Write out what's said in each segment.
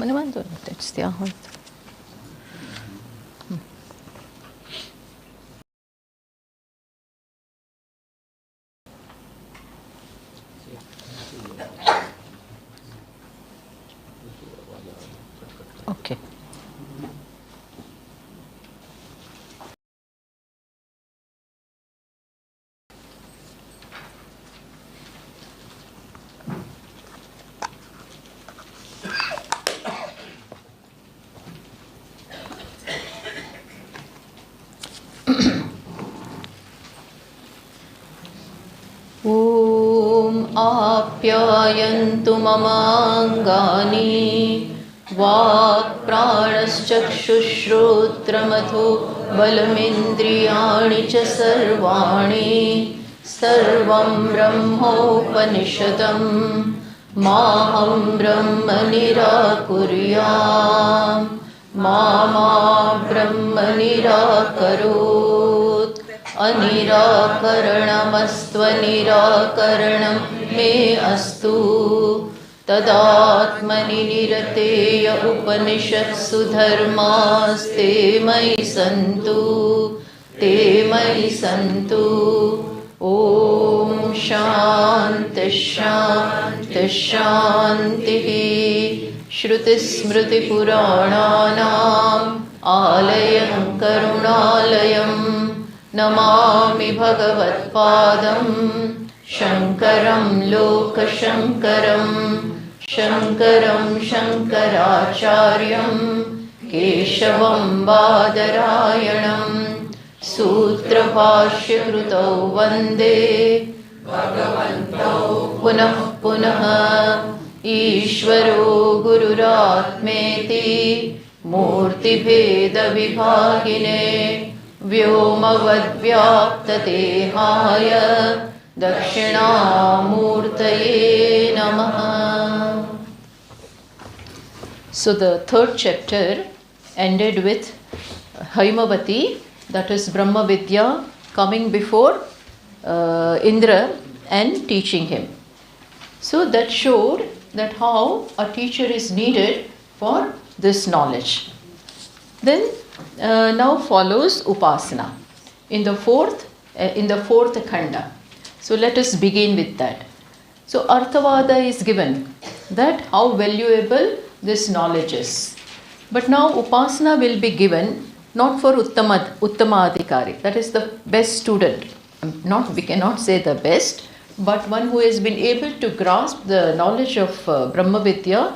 મને વાંધો નથી ત્યાં હોય તો. ઓકે. ॐ आप्यायन्तु ममाङ्गानि वाक्प्राणश्चक्षुश्रोत्रमथो बलमिन्द्रियाणि च सर्वाणि सर्वं ब्रह्मोपनिषदं माहं ब्रह्म निराकुर्याम् मा ब्रह्म निराकरोत् अनिराकरणमस्त्वनिराकरणं मे अस्तु तदात्मनि निरतेय उपनिषत्सु धर्मास्ते मयि सन्तु ॐ शान्तिः शान्तिः श्रुतिस्मृतिपुराणानाम् आलयं करुणालयं नमामि भगवत्पादं शङ्करं लोकशङ्करं शङ्कराचार्यं केशवं बादरायणं सूत्रभाष्यकृतौ वन्दे भगवन्तौ पुनः पुनः ईश्वरो गुरुरात्मेति मूर्तिभेदविभागिने व्योमवद्व्याप्तदेहाय दक्षिणामूर्तये नमः. So the third chapter ended with Haimavati, that is Brahma Vidya, coming before Indra and teaching him. So that showed that how a teacher is needed for this knowledge. Then now follows Upasana in the fourth khanda. So let us begin with that. So Arthavada is given that how valuable this knowledge is. But now Upasana will be given not for Uttamadhikari, that is the best student. We cannot say the best, but one who has been able to grasp the knowledge of Brahma Vidya.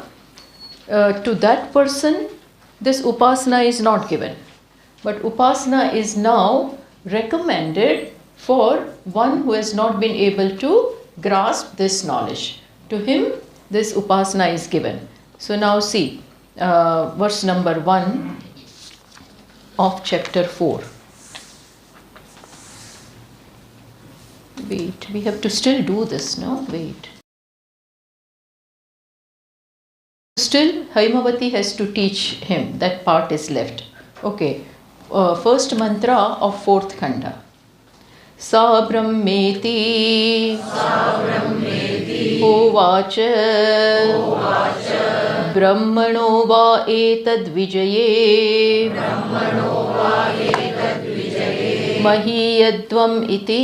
To that person this Upasana is not given. But Upasana is now recommended for one who has not been able to grasp this knowledge. To him this Upasana is given. So now see verse number 1 of chapter 4. Wait, we have to still do this, no? Wait. Still Haimavati has to teach him, that part is left. Okay, first mantra of fourth khanda. Sa brahmeti uvacha brahmano va etad vijaye mahiyadvam iti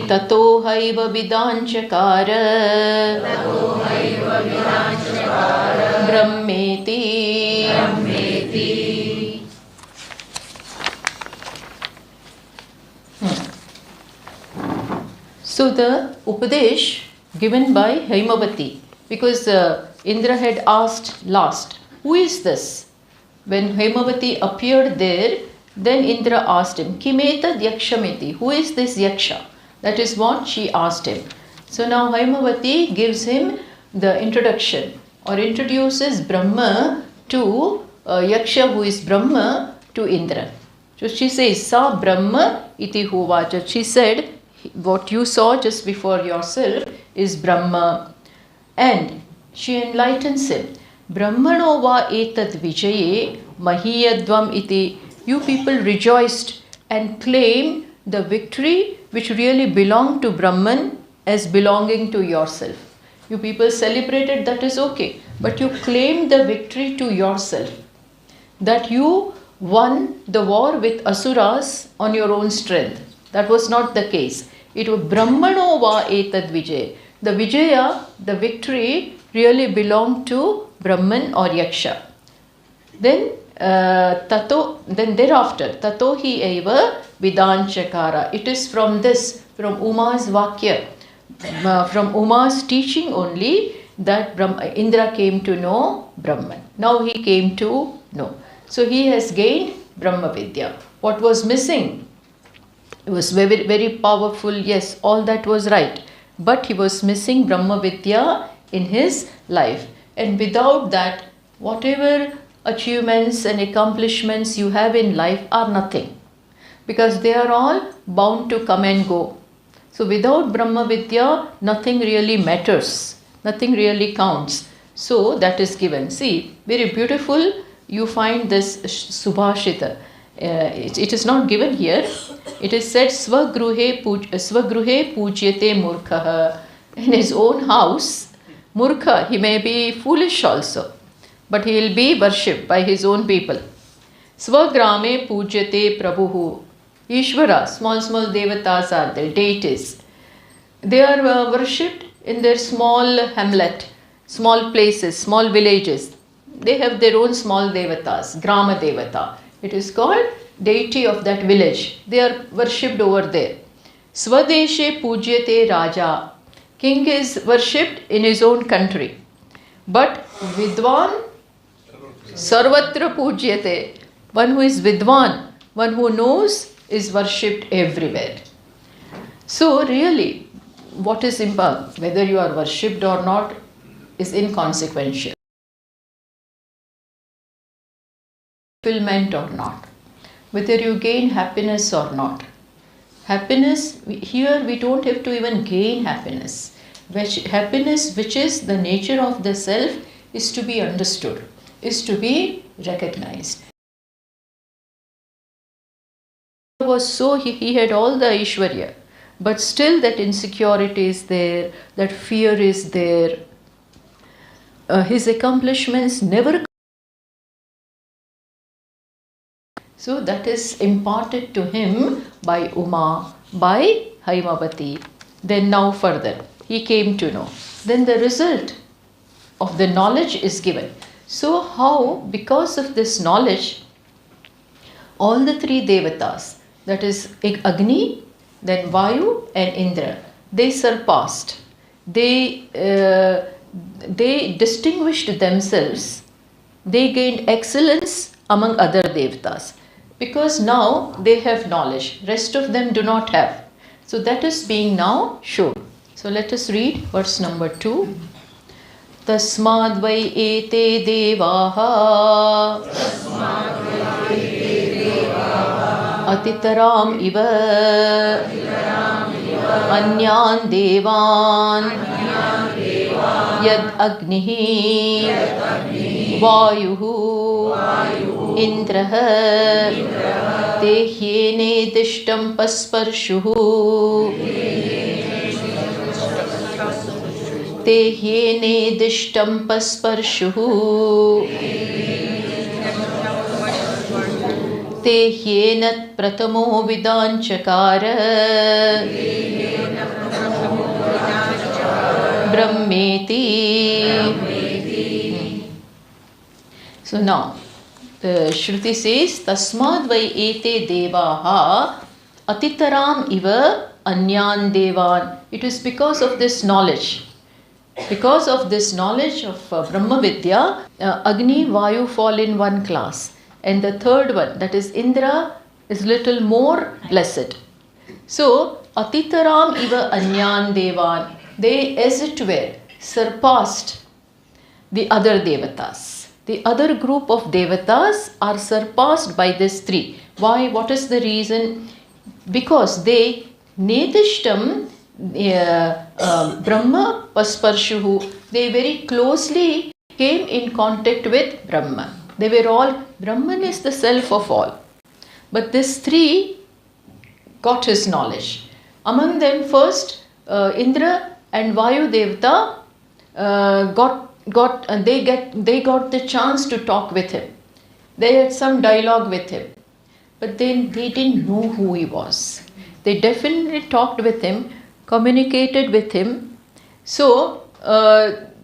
tato haiva vidanchakara brahmeti. So the Upadesh given by Haimavati, because Indra had asked last, who is this? When Haimavati appeared there, then Indra asked him, Kimetad yakshamiti, who is this yaksha? That is what she asked him. So now Haimavati gives him the introduction or introduces Brahma to yaksha who is Brahma to Indra. So she says, Sa Brahma iti hovacha. She said, what you saw just before yourself is Brahma. And she enlightens him. Brahmano va etad vijaye mahiyadvam iti. You people rejoiced and claimed the victory which really belonged to Brahman as belonging to yourself. You people celebrated, that is okay. But you claimed the victory to yourself. That you won the war with Asuras on your own strength. That was not the case. It was Brahmano va etad vijay. The Vijaya, the victory, really belonged to Brahman or Yaksha. Then thereafter, tato hi eva vidanchakara. It is from this, from Uma's Vakya, from Uma's teaching only, that Indra came to know Brahman. Now he came to know. So he has gained Brahma Vidya. What was missing? It was very, very powerful, yes, all that was right. But he was missing Brahma Vidya in his life. And without that, whatever achievements and accomplishments you have in life are nothing. Because they are all bound to come and go. So without Brahma Vidya, nothing really matters. Nothing really counts. So that is given. See, very beautiful. You find this Subhashita. It is not given here. It is said, Svagruhe pujyate murkha. In his own house, murkha, he may be foolish also, but he will be worshipped by his own people. Swagrame pujyate prabhuhu. Ishvara, small devatas are there, deities. They are worshipped in their small hamlet, small places, small villages. They have their own small devatas, Grama Devata. It is called deity of that village. They are worshipped over there. Swadeshe pujyate raja. King is worshipped in his own country. But Vidwan sarvatra pujyate. One who is Vidwan, one who knows, is worshipped everywhere. So really, what is important, whether you are worshipped or not, is inconsequential. Fulfillment or not, whether you gain happiness or not. Happiness, here we don't have to even gain happiness. Happiness, which is the nature of the self, is to be understood, is to be recognized. He had all the Aishwarya, but still that insecurity is there, that fear is there. His accomplishments never. So that is imparted to him by Uma, by Haimavati. Then now further, he came to know. Then the result of the knowledge is given. So how, because of this knowledge, all the three devatas, that is Agni, then Vayu and Indra, they surpassed. They distinguished themselves. They gained excellence among other devatas. Because now they have knowledge, rest of them do not have. So that is being now shown. So let us read verse number 2. Tasmad vai ete devaha atitaram iva anyan devan yad agnihi vayuhu Indraha tehyene dishtam pasparshuhu tehyene dishtam pasparshuhu tehyenat pratamo vidanchakara brahmeti. So now the Shruti says, Tasmad vai ete devaha atitaram iva anyan devan. It is because of this knowledge. Because of this knowledge of Brahma Vidya, Agni, Vayu fall in one class. And the third one, that is Indra, is little more blessed. So, atitaram iva anyan devan. They, as it were, surpassed the other devatas. The other group of devatas are surpassed by these three. Why? What is the reason? Because they nedishtam Brahma pasparshuhu. They very closely came in contact with Brahma. They were all, Brahman is the self of all. But these three got his knowledge. Among them first, Indra and Vayu Devata they got the chance to talk with him. They had some dialogue with him, but then they didn't know who he was. They definitely talked with him, communicated with him. So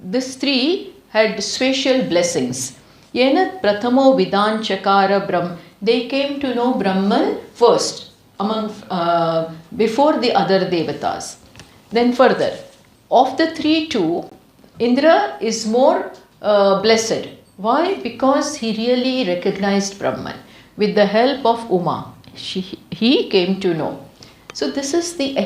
these three had special blessings. Yenat prathamo vidan chakara brahm. They came to know Brahman first before the other devatas. Then further, of the two, Indra is more blessed. Why? Because he really recognized Brahman. With the help of Uma, he came to know. So this is the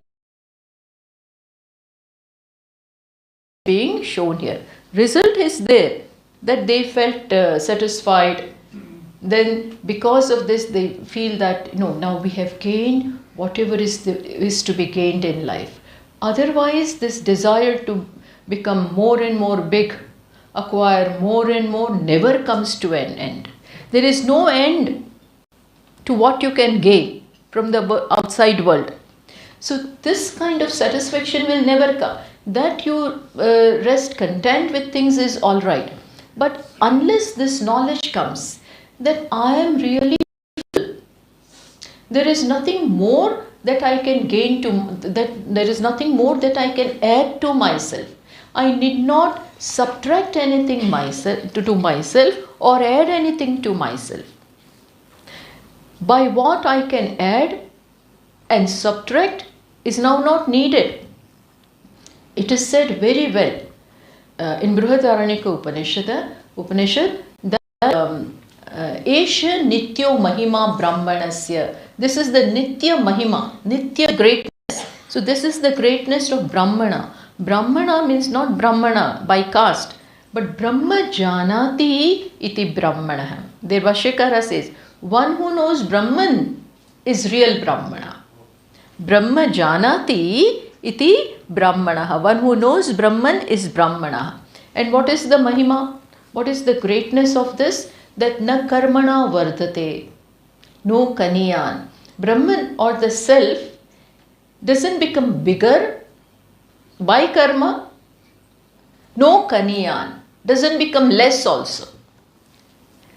being shown here. Result is there, that they felt satisfied. Then because of this they feel that now we have gained whatever is to be gained in life. Otherwise this desire to become more and more big, acquire more and more, never comes to an end. There is no end to what you can gain from the outside world. So this kind of satisfaction will never come. That you rest content with things is all right. But unless this knowledge comes that I am really full, there is nothing more that I can gain there is nothing more that I can add to myself. I need not subtract anything to myself or add anything to myself. By what I can add and subtract is now not needed. It is said very well in Brihadaranyaka Upanishad that Esha Nityo Mahima Brahmanasya. This is the Nitya Mahima, Nitya greatness. So this is the greatness of Brahmana. Brahmana means not Brahmana by caste, but Brahma Janati iti Brahmana. Their Vashyakara says, one who knows Brahman is real Brahmana. Brahma Janati iti Brahmana. One who knows Brahman is Brahmana. And what is the Mahima? What is the greatness of this? That na karmana vardhate, no kaniyan. Brahman or the self doesn't become bigger by karma, no kaniyan, doesn't become less also.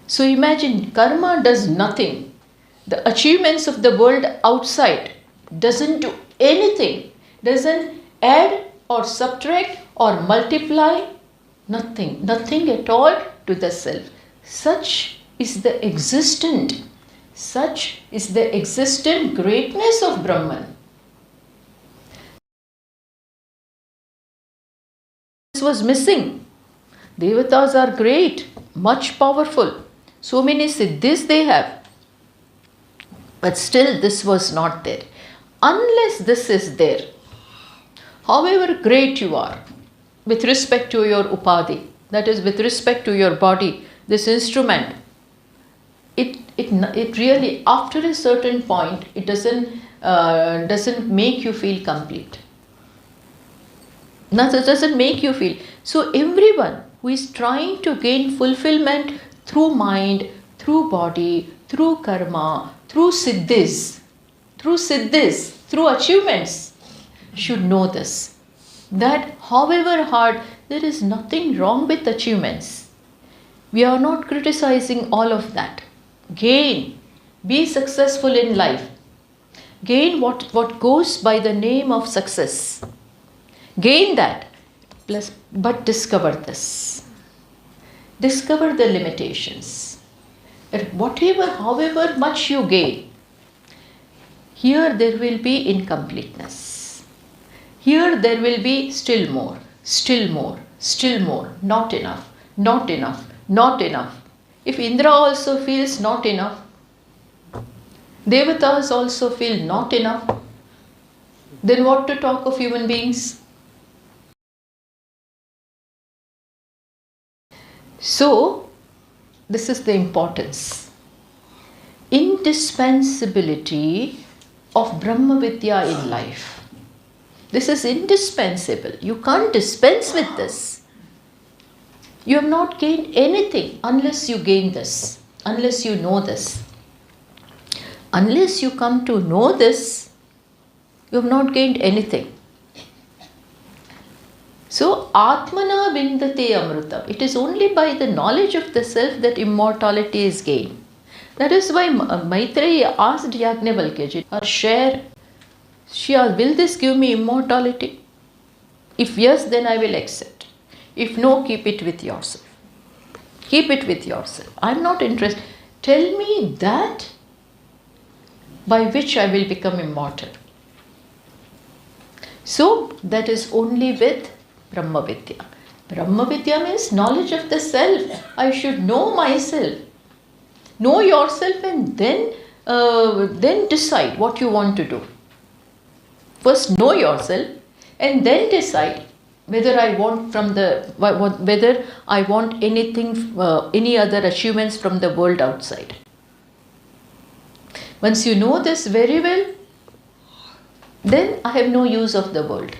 So imagine, karma does nothing. The achievements of the world outside doesn't do anything, doesn't add or subtract or multiply, nothing at all to the self. Such is the existent greatness of Brahman. This was missing. Devatas are great, much powerful. So many siddhis they have. But still this was not there. Unless this is there, however great you are, with respect to your upadhi, that is with respect to your body, this instrument, it really, after a certain point, it doesn't make you feel complete. No, it doesn't make you feel. So everyone who is trying to gain fulfillment through mind, through body, through karma, through siddhis, through achievements, should know this. That however hard, there is nothing wrong with achievements. We are not criticizing all of that. Gain, be successful in life. Gain what goes by the name of success. Gain that. But discover this. Discover the limitations. However much you gain, here there will be incompleteness. Here there will be still more, not enough. If Indra also feels not enough, Devatas also feel not enough, then what to talk of human beings? So, this is the importance, indispensability of Brahma Vidya in life. This is indispensable. You can't dispense with this. You have not gained anything unless you gain this, unless you know this. Unless you come to know this, you have not gained anything. So, Atmana Vindate Amrita. It is only by the knowledge of the self that immortality is gained. That is why Maitreyi asked Yajnavalkya, or share, she asked, will this give me immortality? If yes, then I will accept. If no, keep it with yourself. Keep it with yourself. I am not interested. Tell me that by which I will become immortal. So, that is only with Brahma Vidya. Brahma Vidya means knowledge of the self. I should know myself. Know yourself and then decide what you want to do. First know yourself and then decide whether I want whether I want anything, any other achievements from the world outside. Once you know this very well, then I have no use of the world.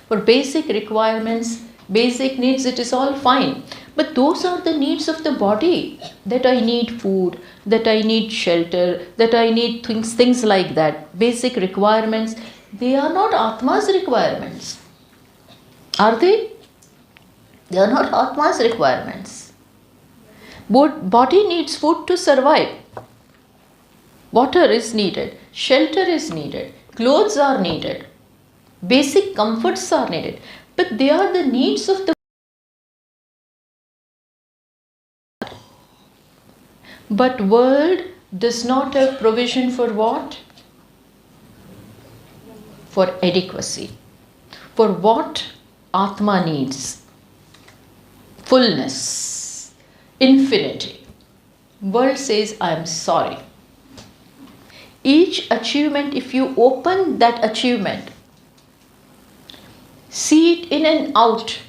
For basic requirements, basic needs, it is all fine. But those are the needs of the body, that I need food, that I need shelter, that I need things like that. Basic requirements, they are not Atma's requirements. Are they? They are not Atma's requirements. Body needs food to survive. Water is needed, shelter is needed, clothes are needed, basic comforts are needed. But they are the needs of the But world does not have provision for what? For adequacy. For what Atma needs. Fullness. Infinity. World says, I am sorry. Each achievement, if you open that achievement, see it in and out,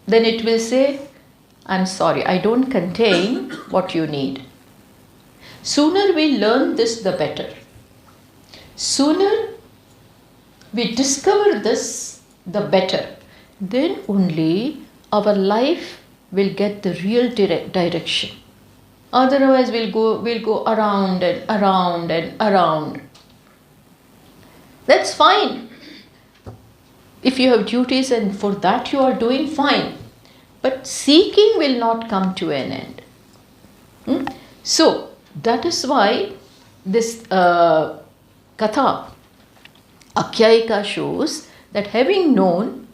then it will say, I'm sorry, I don't contain what you need. Sooner we learn this, the better. Sooner we discover this, the better. Then only our life will get the real direction. Otherwise we'll go around and around and around. That's fine. If you have duties and for that you are doing, fine. But seeking will not come to an end. So, that is why this Katha, Akhyayika, shows that having known,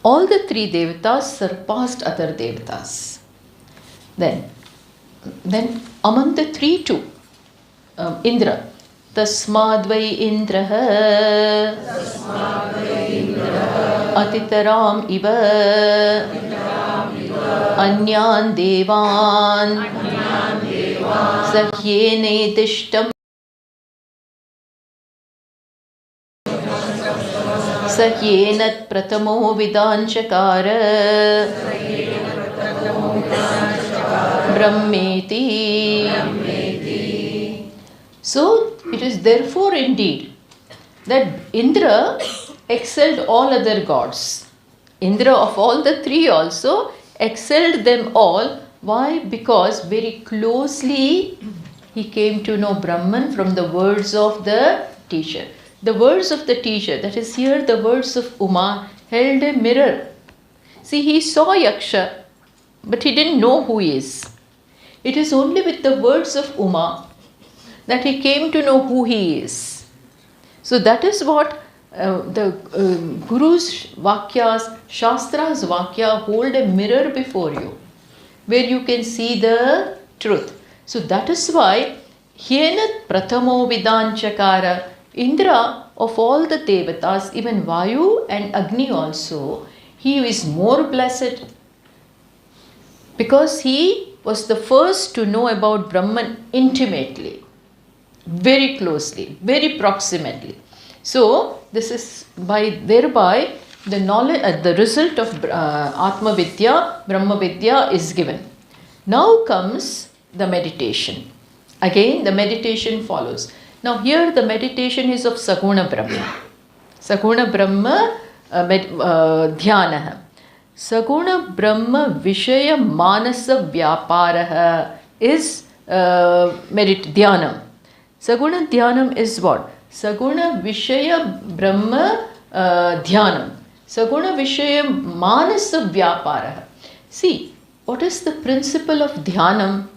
all the three devatas surpassed other devatas. Then among the three too, Indra. Tasmadvai Indraha Atitaram Iva Anyan Devan Sahyene Dishtam Sahyenat Pratamo Vidanchakara Brahmeti. So, it is therefore indeed that Indra excelled all other gods. Indra of all the three also excelled them all. Why? Because very closely he came to know Brahman from the words of the teacher. The words of the teacher, that is here the words of Uma, held a mirror. See, he saw Yaksha, but he didn't know who he is. It is only with the words of Uma that he came to know who he is. So that is what the Guru's Vakyas, Shastra's Vakya hold a mirror before you, where you can see the truth. So that is why Hyenat Prathamo Vidanchakara, Indra of all the Devatas, even Vayu and Agni also, he is more blessed because he was the first to know about Brahman intimately, very closely, very proximately. So this is thereby the knowledge, the result of Atma Vidya, Brahma Vidya is given. Now comes the meditation. Again the meditation follows. Now here the meditation is of Saguna Brahma. Saguna Brahma Dhyanaha. Saguna Brahma Vishaya Manasa Vyaparaha is Dhyanam. Saguna Dhyanam is what? Saguna Vishaya Brahma Dhyanam. Saguna Vishaya Manasa Vyapara. See, what is the principle of Dhyanam?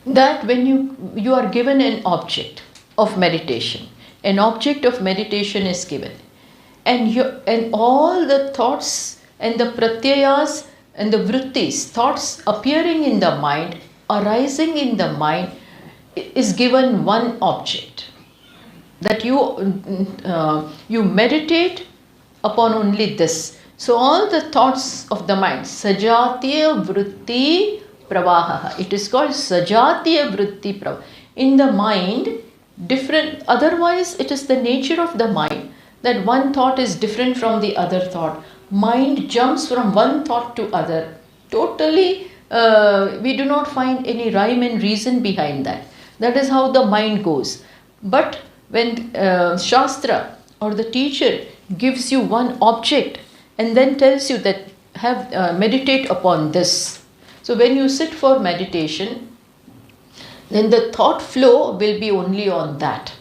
That when you are given an object of meditation is given, and all the thoughts and the pratyayas and the vrittis, thoughts appearing in the mind, arising in the mind, is given one object, that you meditate upon only this. So all the thoughts of the mind, sajatiya vritti pravaha, it is called sajatiya vritti pravaha. In the mind, different, otherwise it is the nature of the mind that one thought is different from the other thought. Mind jumps from one thought to other. Totally, we do not find any rhyme and reason behind that. That is how the mind goes. But when Shastra or the teacher gives you one object and then tells you that meditate upon this. So when you sit for meditation, then the thought flow will be only on that.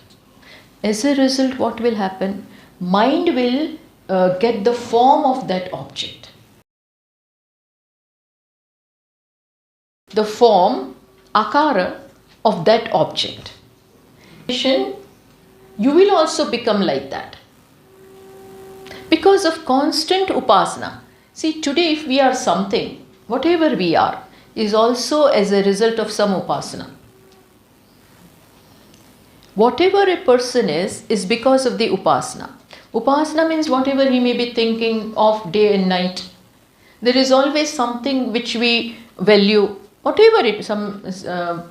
As a result, what will happen? Mind will get the form of that object. The form, akara, of that object. You will also become like that. Because of constant upasana. See, today if we are something, whatever we are, is also as a result of some upasana. Whatever a person is because of the upasana. Upasana means whatever he may be thinking of day and night. There is always something which we value. Whatever it, some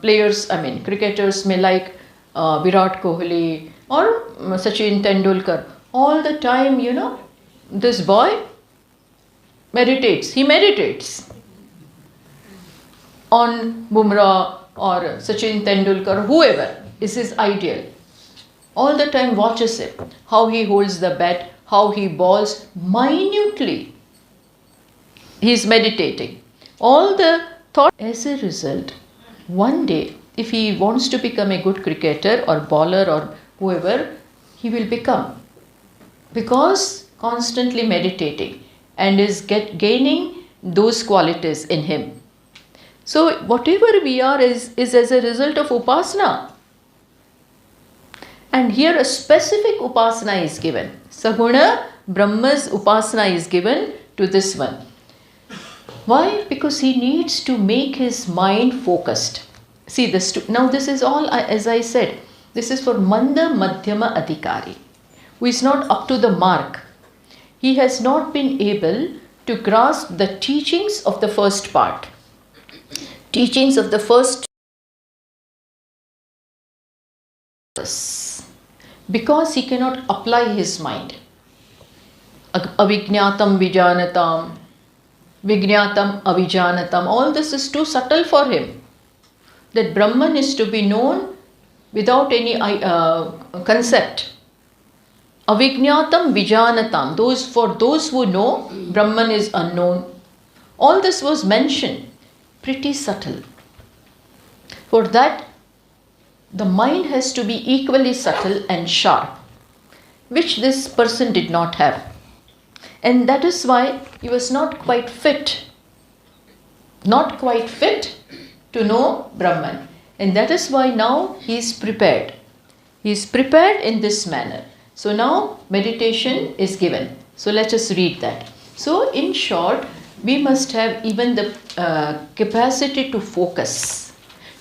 players, cricketers may like Virat Kohli or Sachin Tendulkar. All the time, this boy meditates. He meditates on Bumrah or Sachin Tendulkar, whoever is his ideal. All the time watches him, how he holds the bat, how he bowls, minutely. He is meditating. All the thought. As a result, one day, if he wants to become a good cricketer or bowler or whoever, he will become. Because constantly meditating and is gaining those qualities in him. So whatever we are is as a result of upasana. And here a specific upasana is given. Saguna Brahma's upasana is given to this one. Why? Because he needs to make his mind focused. See this. Now this is all, as I said, this is for Manda Madhyama Adhikari, who is not up to the mark. He has not been able to grasp the teachings of the first part. Teachings of the first. Because he cannot apply his mind. Avijñātam vijānatam, Vijñātam avijānatam. All this is too subtle for him. That Brahman is to be known without any concept. Avijñātam vijānatam. For those who know, Brahman is unknown. All this was mentioned. Pretty subtle. For that, the mind has to be equally subtle and sharp, which this person did not have. And that is why he was not quite fit to know Brahman. And that is why now he is prepared. He is prepared in this manner. So now meditation is given. So let us read that. So in short, we must have even the capacity to focus,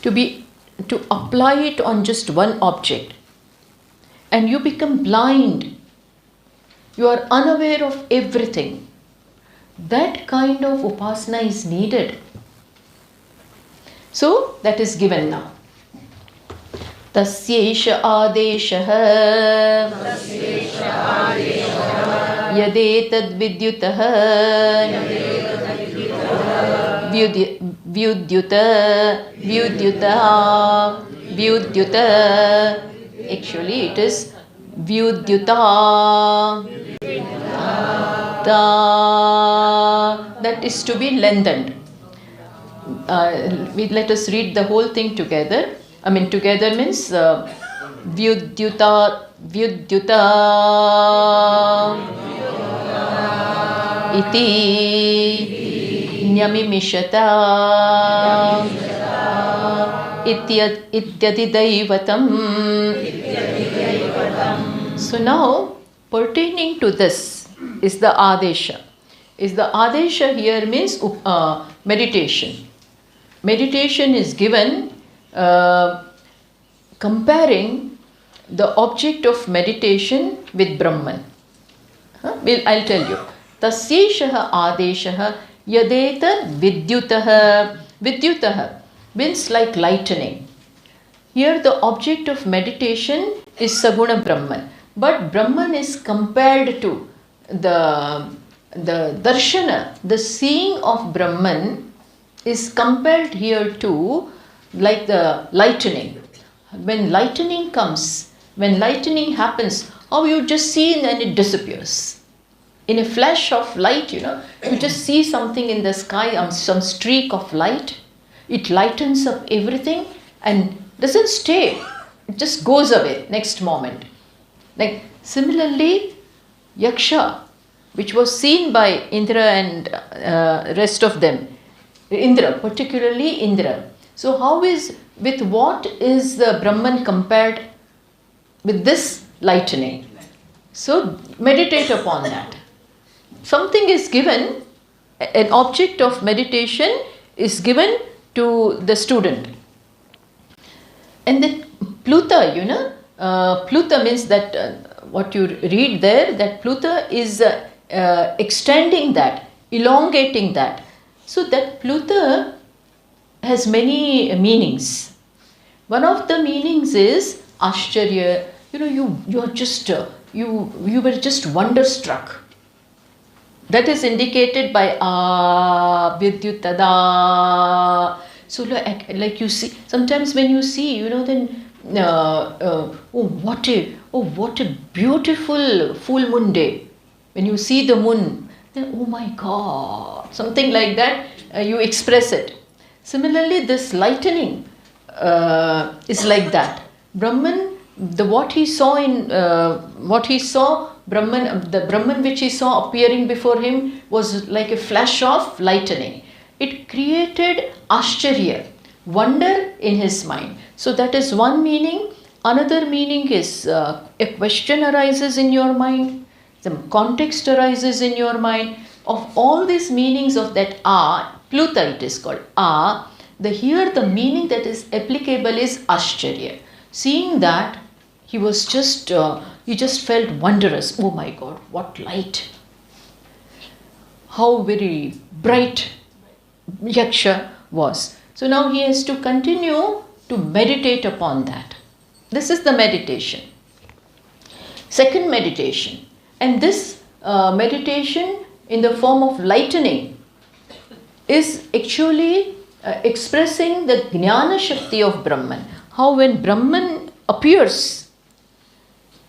to apply it on just one object. And you become blind. You are unaware of everything. That kind of upasana is needed. So that is given now. Tasyesha adeshaha yadetad vidyutaha vyudyuta. Actually it is vyudyuta. That is to be lengthened. Let us read the whole thing together. Together means vyudyuta. iti nyamimishata ityati daivatam. So now, pertaining to this is the adesha. The adesha here means meditation. Meditation is given comparing the object of meditation with Brahman. I'll tell you. Tasyeshaha adeshaha yadeta vidyutaha. Vidyutaha means like lightning. Here the object of meditation is Saguna Brahman. But Brahman is compared to the darshana, the seeing of Brahman is compared here to like the lightning. When lightning comes, when lightning happens, how you just see and then it disappears. In a flash of light, you just see something in the sky, some streak of light. It lightens up everything and doesn't stay. It just goes away next moment. Like similarly, Yaksha, which was seen by Indra and rest of them, Indra, particularly Indra. So how with what is the Brahman compared with this lightning? So meditate upon that. Something is given, an object of meditation is given to the student. And then Pluta, Pluta means that what you read there, that Pluta is extending that, elongating that. So that Pluta has many meanings. One of the meanings is Ashcharya. You are just you were just wonderstruck. That is indicated by Vidyutada. So like you see, sometimes when you see, then what a beautiful full moon day. When you see the moon, then oh my God, something like that, you express it. Similarly, this lightning is like that. Brahman, the Brahman which he saw appearing before him was like a flash of lightning. It created Ashcharya, wonder in his mind. So that is one meaning. Another meaning is a question arises in your mind, some context arises in your mind. Of all these meanings of that Pluta it is called here the meaning that is applicable is Ashcharya. Seeing that, he just felt wondrous. Oh my God, what light! How very bright Yaksha was. So now he has to continue to meditate upon that. This is the meditation. Second meditation. And this meditation in the form of lightning is actually expressing the Jnana Shakti of Brahman. How when Brahman appears,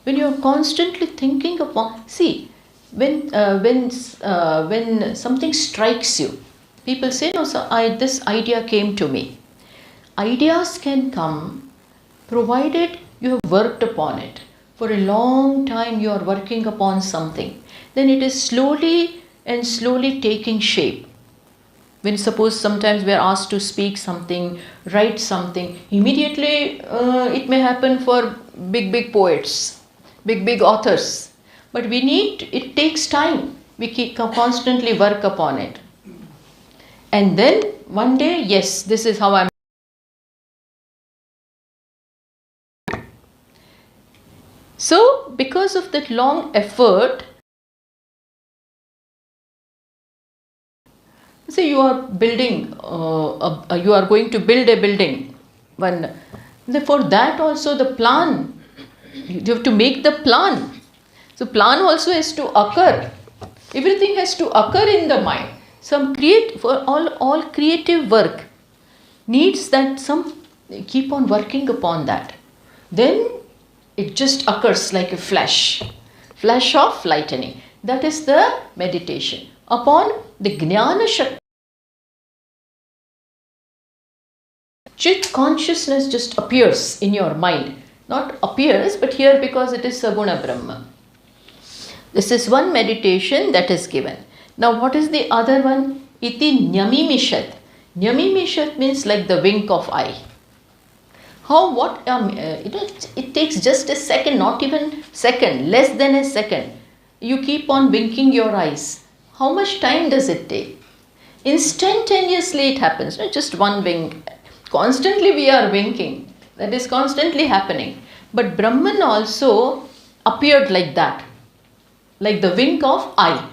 when you are constantly thinking upon, see, when something strikes you, people say, no, sir, this idea came to me. Ideas can come provided you have worked upon it. For a long time you are working upon something. Then it is slowly taking shape. When suppose sometimes we are asked to speak something, write something, immediately it may happen for big poets, big authors. But it takes time. We constantly work upon it. And then one day, yes, this is how I'm. So, because of that long effort, say you are building, you are going to build a building. For that also the plan, you have to make the plan. So, plan also has to occur. Everything has to occur in the mind. For all creative work needs that keep on working upon that. Then it just occurs like a flash of lightning. That is the meditation upon the Jnana Shakti. Chit consciousness just appears in your mind. Not appears, but here because it is Saguna Brahma. This is one meditation that is given. Now what is the other one? Iti nyamimishat. Nyamimishat means like the wink of eye. How, what, it takes just a second, not even second, less than a second. You keep on winking your eyes. How much time does it take? Instantaneously it happens, not just one wink. Constantly we are winking. That is constantly happening. But Brahman also appeared like that, like the wink of eye.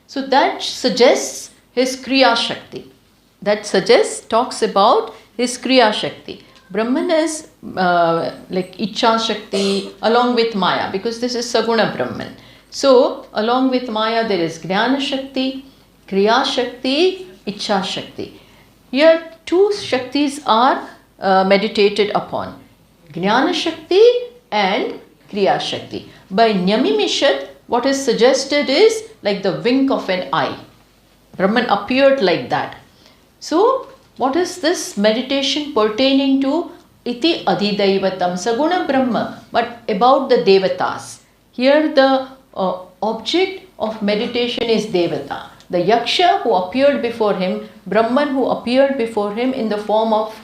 So that suggests his Kriya Shakti. That suggests, talks about his Kriya Shakti. Brahman is like Icha Shakti along with Maya, because this is Saguna Brahman. So along with Maya there is Jnana Shakti, Kriya Shakti, Icha Shakti. Here two Shaktis are meditated upon, Jnana Shakti and Kriya Shakti. By Nyamimishat, what is suggested is like the wink of an eye. Brahman appeared like that. So what is this meditation pertaining to? Iti adhidaivatam, Saguna Brahma, but about the Devatas. Here the object of meditation is Devata. The Yaksha who appeared before him, Brahman who appeared before him in the form of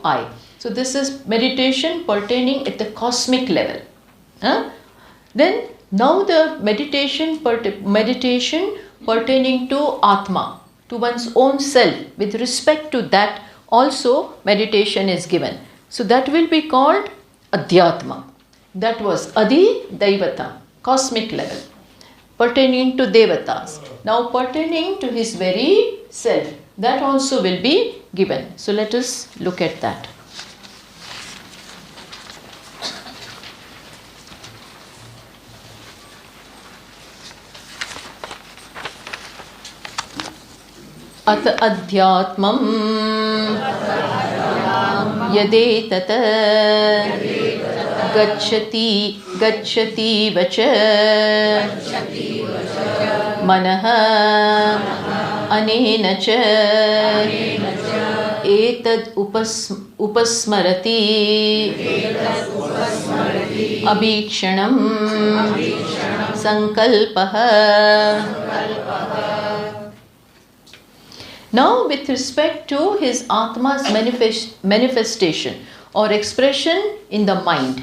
eye. So this is meditation pertaining at the cosmic level. Then now the meditation pertaining to Atma, to one's own self, with respect to that also meditation is given. So that will be called Adhyatma. That was Adi Daivata, cosmic level, pertaining to Devatas. Now pertaining to his very self, that also will be given. So let us look at that. अथ अध्यात्मं यदेतत् गच्छति वच मनः अनेन च एतद् उपस्मरति अभीक्षणं संकल्पः. Now with respect to his Atma's manifestation or expression in the mind,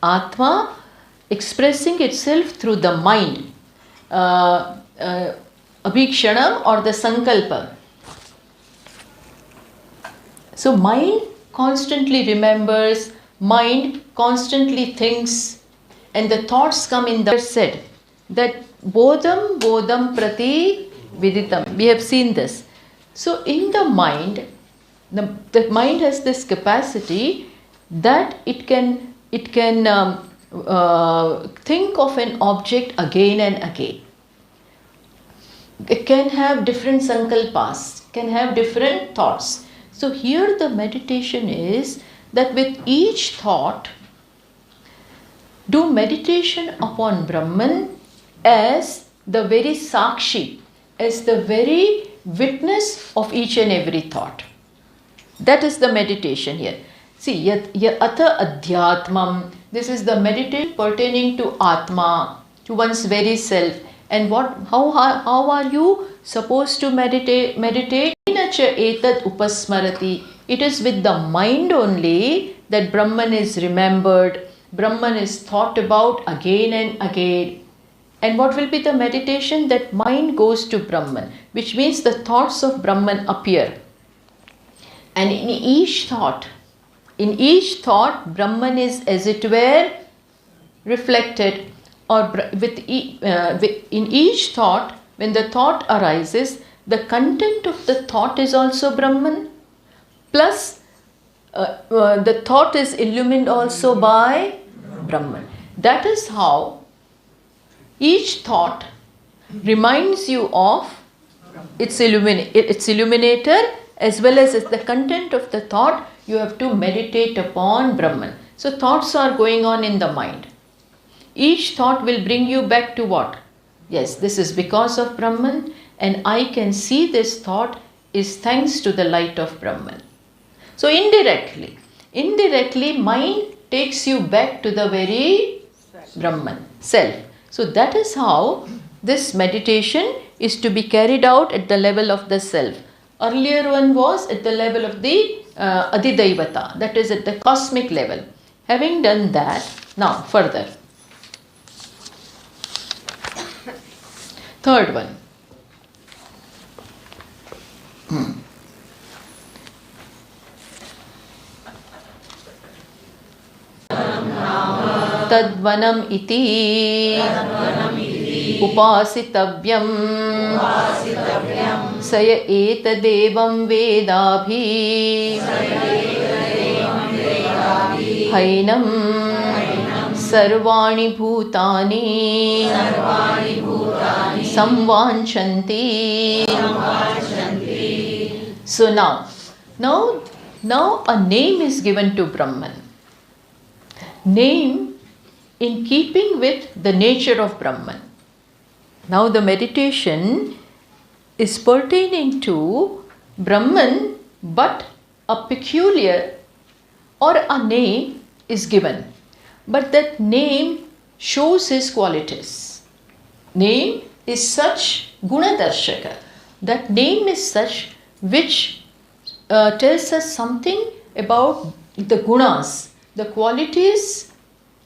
Atma expressing itself through the mind, Abhikshanam or the Sankalpa. So mind constantly remembers, mind constantly thinks, and the thoughts come in the said that bodham prati viditam. We have seen this. So in the mind, the mind has this capacity that it can think of an object again and again. It can have different sankalpas, can have different thoughts. So here the meditation is that with each thought, do meditation upon Brahman as the very Sakshi, as the very witness of each and every thought. That is the meditation here. See, atha adhyatmam, this is the meditation pertaining to Atma, to one's very self. And how are you supposed to meditate? Inacha etad upasmarati. It is with the mind only that Brahman is remembered, Brahman is thought about again and again. And what will be the meditation? That mind goes to Brahman, which means the thoughts of Brahman appear. And in each thought, Brahman is, as it were, reflected. Or in each thought, when the thought arises, the content of the thought is also Brahman. Plus, the thought is illumined also by Brahman. That is how each thought reminds you of its illuminator, as well as the content of the thought. You have to meditate upon Brahman. So thoughts are going on in the mind. Each thought will bring you back to what? Yes, this is because of Brahman, and I can see this thought is thanks to the light of Brahman. So indirectly, mind takes you back to the very Brahman, self. So that is how this meditation is to be carried out at the level of the self. Earlier one was at the level of the Adidaivata, that is at the cosmic level. Having done that, now further. Third one. Tadvanam iti upasitavyam saya etadevam vedabhi hainam sarvani bhutani samvanchanti. So now a name is given to Brahman. Name in keeping with the nature of Brahman. Now the meditation is pertaining to Brahman, but a peculiar or a name is given. But that name shows his qualities. Name is such gunadarshaka. That name is such which tells us something about the gunas, the qualities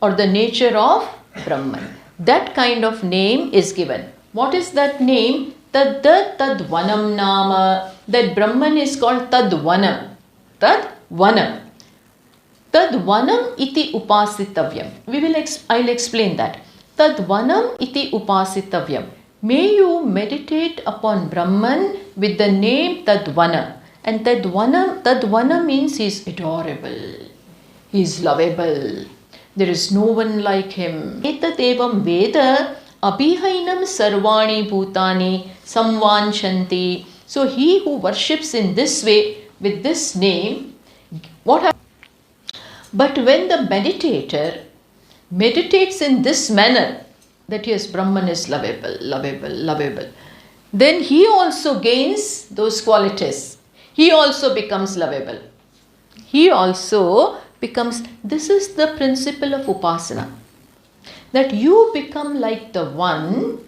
or the nature of Brahman. That kind of name is given. What is that name? Tadvanam nama. That Brahman is called Tadvanam. Tadvanam. Tadvanam iti upasitavyam. I'll explain that. Tadvanam iti upasitavyam. May you meditate upon Brahman with the name Tadvanam. And Tadvanam means he is adorable. He is lovable. There is no one like him. Etadevam veda abhihainam sarvani bhutani samvanchanti. So he who worships in this way with this name, what happens? But when the meditator meditates in this manner, that yes, Brahman is lovable, then he also gains those qualities. He also becomes lovable. He also becomes, this is the principle of upasana, that you become like the one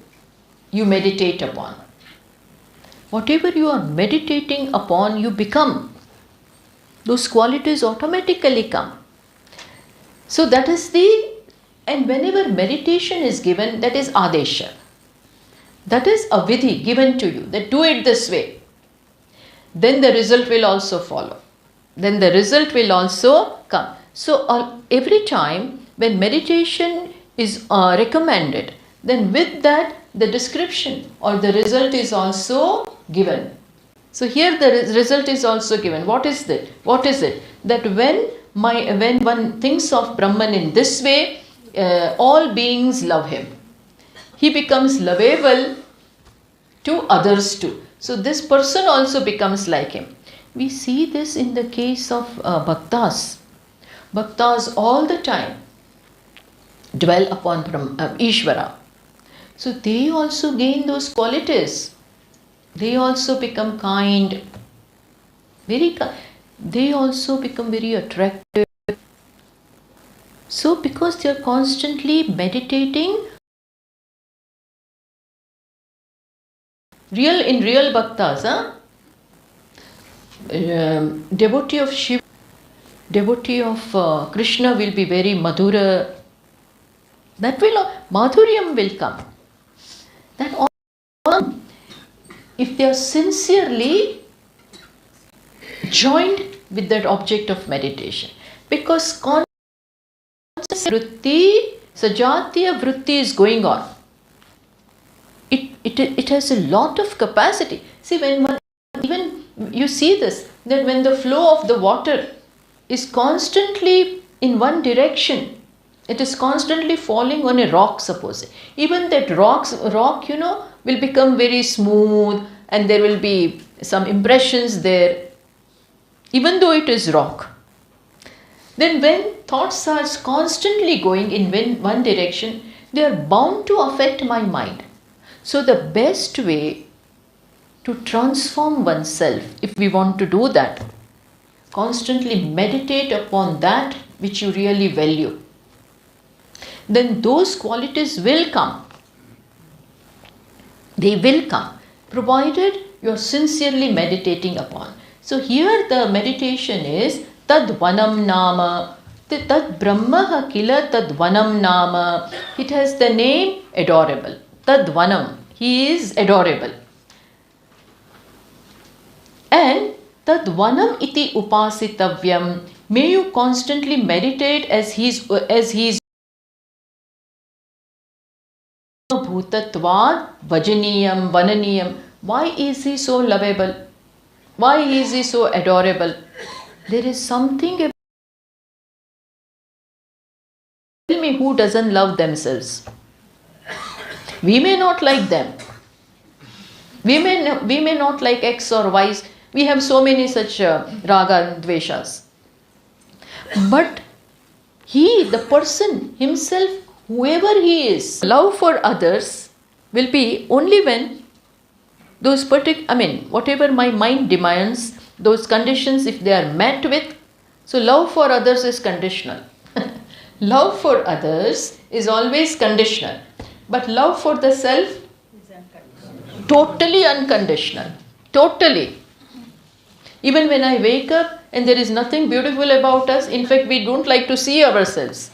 you meditate upon. Whatever you are meditating upon, you become. Those qualities automatically come. So that is and whenever meditation is given, that is adesha. That is a vidhi given to you, that do it this way. Then the result will also follow. Then the result will also come. So every time when meditation is recommended, then with that the description or the result is also given. So here the result is also given. What is it? That when one thinks of Brahman in this way, all beings love him. He becomes lovable to others too. So this person also becomes like him. We see this in the case of bhaktas. Bhaktas all the time dwell upon Ishvara. So they also gain those qualities. They also become kind, they also become very attractive. So because they are constantly meditating, in real bhaktas, devotee of Shiva, devotee of Krishna will be very madhura. That madhuryam will come. That all, if they are sincerely joined with that object of meditation, because conscious vritti, sajatiya vritti is going on. It has a lot of capacity. See, even you see this, that when the flow of the water is constantly in one direction, it is constantly falling on a rock, suppose. Even that rock, will become very smooth and there will be some impressions there, even though it is rock. Then when thoughts are constantly going in one direction, they are bound to affect my mind. So the best way to transform oneself, if we want to do that, constantly meditate upon that which you really value. Then those qualities will come. They will come, provided you are sincerely meditating upon. So here the meditation is Tad Vanam Nama. Tad Brahma Kila Tad Vanam Nama. It has the name adorable. Tad Vanam. He is adorable. And Tad Vanam iti upasitavyam. May you constantly meditate as he is Bhutatvad Vajaniyam Vananiyam. Why is he so lovable? Why is he so adorable? There is something about. Tell me who doesn't love themselves. We may not like them. We may not like X or Y. We have so many such raga and dveshas. But he, the person himself, whoever he is, love for others will be only when those whatever my mind demands, those conditions, if they are met with. So love for others is conditional. Love for others is always conditional. But love for the self, totally unconditional. Totally. Even when I wake up and there is nothing beautiful about us, in fact we don't like to see ourselves.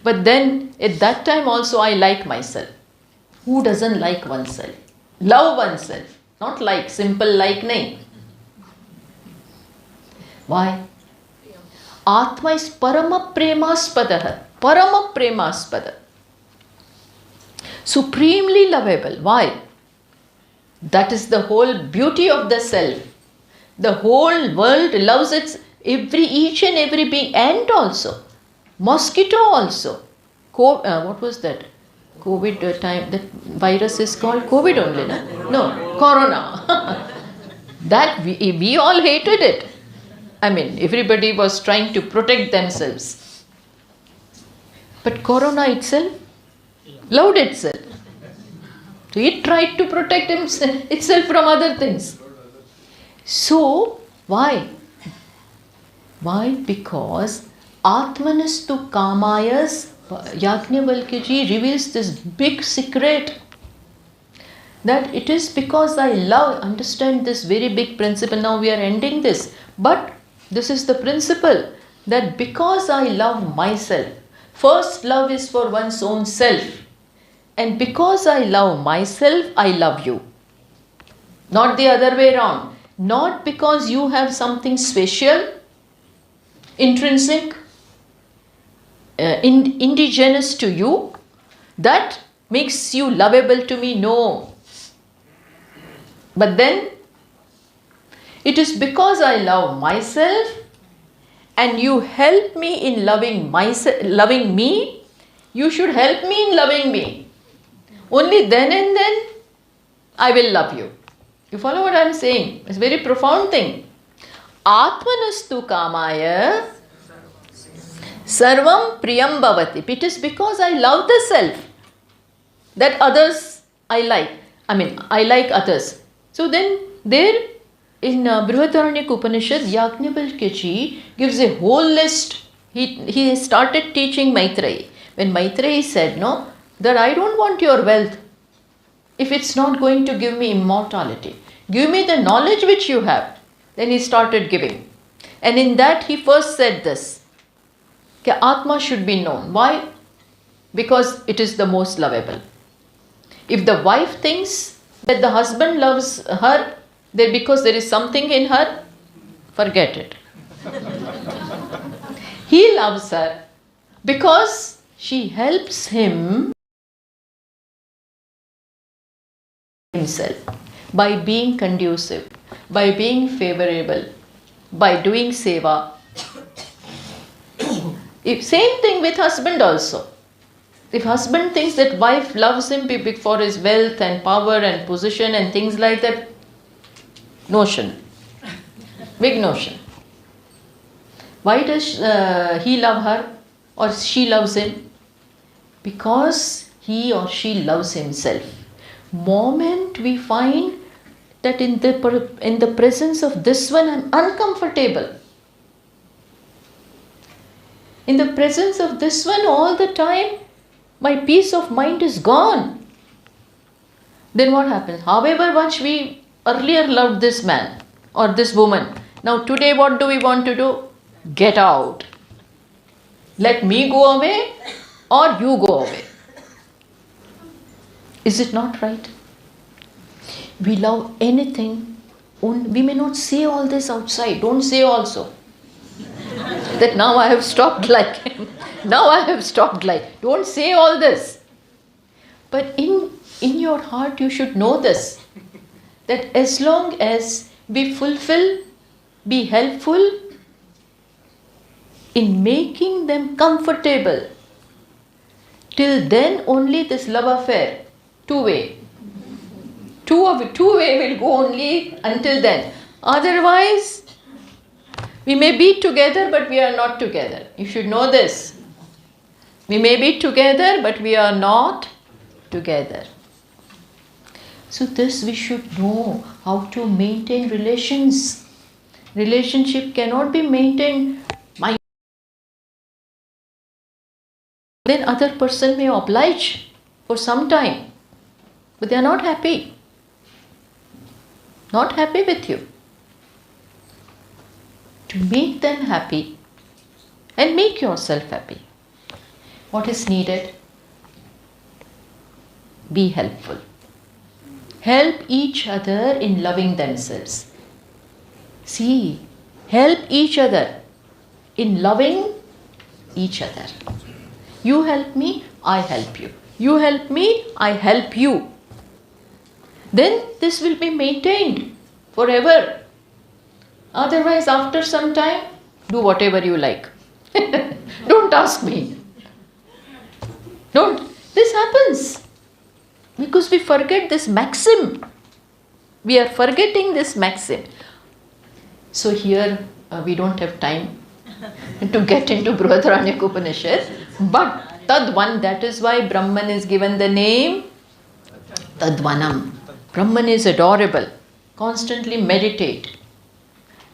But then at that time also I like myself. Who doesn't like oneself? Love oneself. Not like, simple like nahi. Why? Atma is parama premaspada. Parama premaspada. Supremely lovable. Why? That is the whole beauty of the self. The whole world loves each and every being. Ant also. Mosquito also. What was that? COVID time. That virus is called COVID only, no? Corona. That we all hated it. Everybody was trying to protect themselves. But Corona itself loved itself. So it tried to protect itself from other things. So, why? Why? Because Atmanastu Kamayas, Yajnavalkya reveals this big secret. That it is because I love, understand this very big principle. Now we are ending this. But this is the principle, that because I love myself, first love is for one's own self. And because I love myself, I love you. Not the other way around. Not because you have something special, intrinsic, indigenous to you, that makes you lovable to me. No. But then, it is because I love myself and you help me in loving me, you should help me in loving me. Only then and then I will love you. You follow what I am saying? It's a very profound thing. Atmanastu kamaya sarvam priyam bhavati. It is because I love the self that others I like. I like others. So then there in Brihadaranyaka Upanishad, Yajnavalkya gives a whole list. He started teaching Maitreyi. When Maitreyi said, no, that I don't want your wealth if it's not going to give me immortality. Give me the knowledge which you have. Then he started giving. And in that he first said this, that Atma should be known. Why? Because it is the most lovable. If the wife thinks that the husband loves her, then because there is something in her, forget it. He loves her because she helps him himself by being conducive, by being favorable, by doing seva. Same thing with husband also. If husband thinks that wife loves him for his wealth and power and position and things like that, notion, big notion. Why does he love her or she loves him? Because he or she loves himself. Moment we find that in the presence of this one, I'm uncomfortable. In the presence of this one, all the time, my peace of mind is gone. Then what happens? However much we earlier loved this man or this woman, now today what do we want to do? Get out. Let me go away or you go away. Is it not right? We love anything. We may not say all this outside. Don't say also that now I have stopped like him. Now I have stopped like. Don't say all this. But in your heart you should know this. That as long as we fulfill, be helpful in making them comfortable, till then only this love affair, two-way will go only until then. Otherwise, we may be together but we are not together. You should know this. We may be together but we are not together. So this we should know how to maintain relations. Relationship cannot be maintained. Then other person may oblige for some time, but they are not happy. Not happy with you. To make them happy and make yourself happy, what is needed? Be helpful. Help each other in loving themselves. See, help each other in loving each other. You help me, I help you. You help me, I help you. Then this will be maintained forever. Otherwise, after some time, do whatever you like. Don't ask me. Don't. This happens because we forget this maxim. We are forgetting this maxim. So here we don't have time to get into Upanishad. But Tad1, that is why Brahman is given the name Tadvanam. Brahman is adorable. Constantly meditate.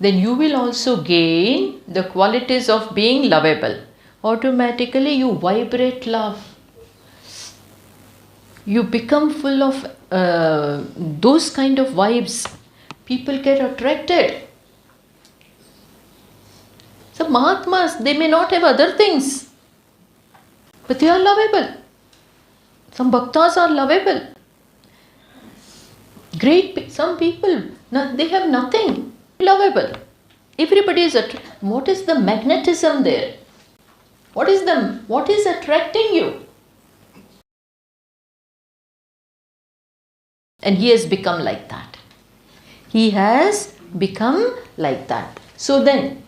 Then you will also gain the qualities of being lovable. Automatically you vibrate love. You become full of those kind of vibes. People get attracted. So Mahatmas, they may not have other things, but they are lovable. Some Bhaktas are lovable. Some people, they have nothing. Lovable. Everybody is what is the magnetism there? What is attracting you? And he has become like that. He has become like that. So then,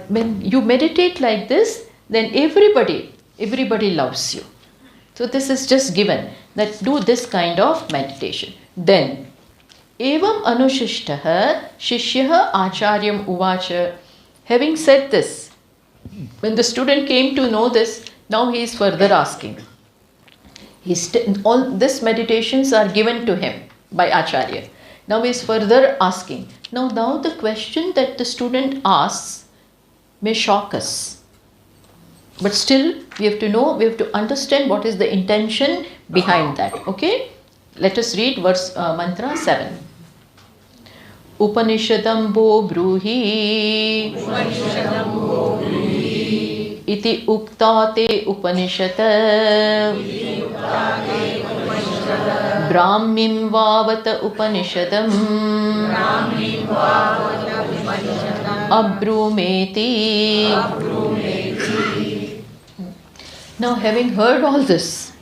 when you meditate like this, then everybody loves you. So this is just given that do this kind of meditation. Then, evam anushishtaha shishyaha acharyam uvacha. Having said this, when the student came to know this, now he is further asking. All these meditations are given to him by Acharya. Now he is further asking. Now the question that the student asks may shock us. But still, we have to know, we have to understand what is the intention behind that. Okay? Let us read verse mantra 7. Upanishadam bo bruhi iti uktate upanishata brahmim vavata upanishadam abrumeti. Now having heard all this,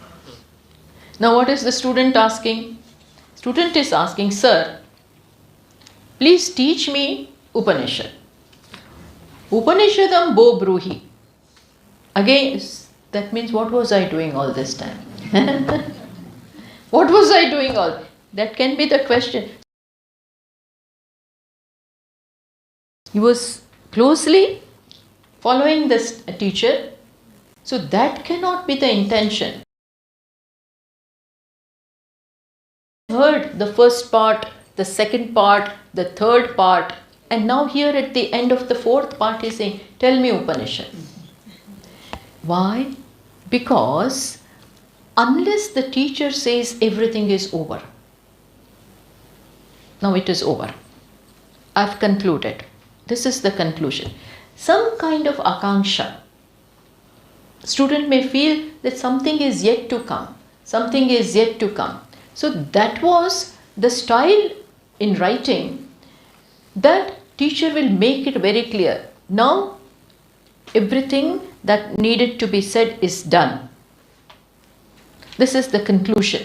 now what is the student asking? Student is asking, sir, please teach me Upanishad. Upanishadam bo bruhi. Again, that means what was I doing all this time? What was I doing all? That can be the question. He was closely following this teacher. So that cannot be the intention. Heard the first part, the second part, the third part, and now here at the end of the fourth part he is saying, tell me Upanishad. Why? Because unless the teacher says everything is over. Now it is over. I've concluded. This is the conclusion. Some kind of akanksha. Student may feel that something is yet to come. Something is yet to come. So that was the style in writing, that teacher will make it very clear. Now everything that needed to be said is done. This is the conclusion.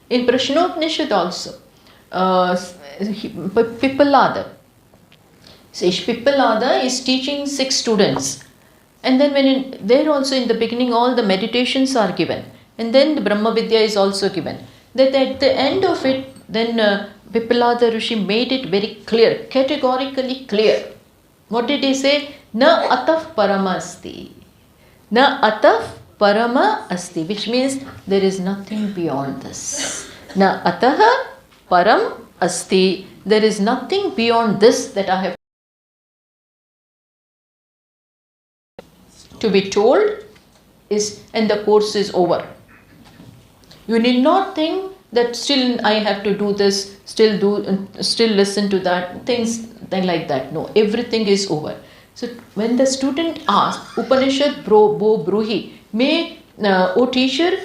In Prashnopanishad also, Pippalada. Pippalada is teaching 6 students. And then there also in the beginning all the meditations are given. And then the Brahma Vidya is also given. That at the end of it, then Pippalada Rishi made it very clear, categorically clear. What did he say? Na ataf parama asti. Na ataf parama asti, which means there is nothing beyond this. Na ataha param asti. There is nothing beyond this that I have to be told is, and the course is over. You need not think that still I have to do this, still listen to that, things like that. No, everything is over. So when the student asks, Upanishad bo bruhi, may, O teacher,